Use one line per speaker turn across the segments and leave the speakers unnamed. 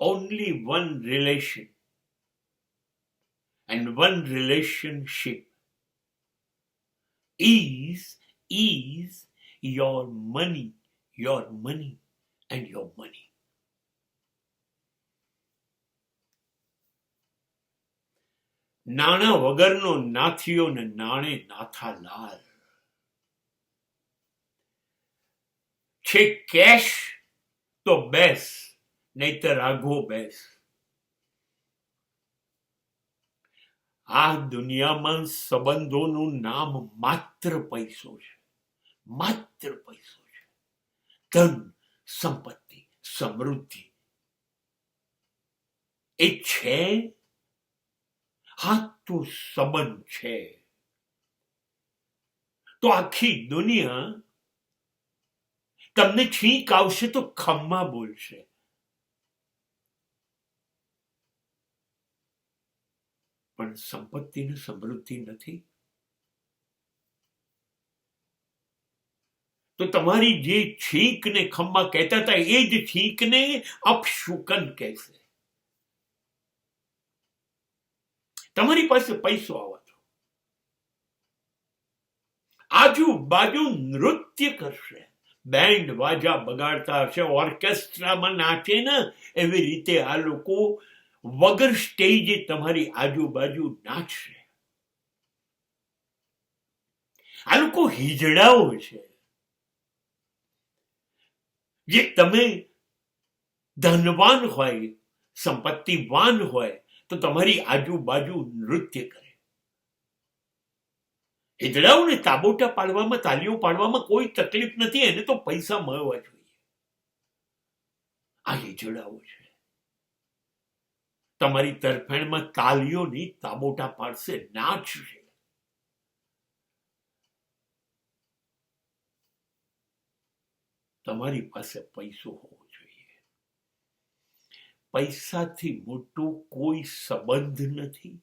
only one relation and one relationship is your money and your money. નાણા વગરનો નાથિયો ને નાણે નાથા લાલ. છે કેશ તો બેસ, નહીતર આઘો બેસ. આ દુનિયામાં સંબંધોનું નામ માત્ર પૈસો છે, માત્ર પૈસો છે. ધન, સંપત્તિ, સમૃદ્ધિ એ છે. હા તો સંબંધ છે. તો આખી દુનિયા તમને છીંક આવશે તો ખમ્મા બોલશે. પણ સંપત્તિ ને સમૃદ્ધિ નથી તો તમારી જે છીંક ને ખમ્મા કહેતા હતા એ જ છીંક ને અપશુકન કહેશે. તમારી પાસે પૈસો આવતો, આજુબાજુ નૃત્ય કરશે, બેન્ડ વાજા બગાડતા હશે, ઓર્કેસ્ટ્રામાં નાચે ને એવી રીતે આ લોકો વગર સ્ટેજે તમારી આજુબાજુ નાચશે. આ લોકો હિજડાઓ છે. જે તમે ધનવાન હોય, સંપત્તિવાન હોય તો તમારી આજુબાજુ નૃત્ય કરે. હિજડાઓને તાબોટા પાડવામાં, તાલીઓ પાડવામાં કોઈ તકલીફ નથી, એને તો પૈસા મળવા જોઈએ. આ હિજડાઓ છે. તમારી તરફેણમાં તાલીઓની તાબોટા પાડશે, નાચશે. તમારી પાસે પૈસો હોવો જોઈએ. પૈસાથી મોટો કોઈ સંબંધ નથી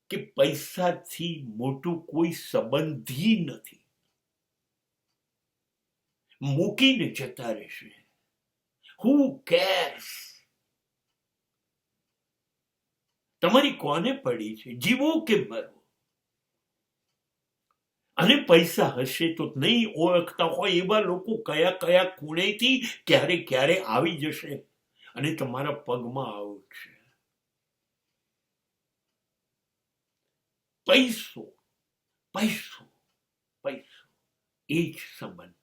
કે પૈસાથી મોટું કોઈ સંબંધી નથી. મૂકીને જતા રહેશે. Who cares? તમારી કોને પડી છે, જીવો કે મરો? અને પૈસા હશે તો નહીં ઓળખતા હોય એવા લોકો કયા કયા ખૂણેથી ક્યારે ક્યારે આવી જશે અને તમારા પગમાં આવશે. પૈસો પૈસો પૈસો એ જ સંબંધ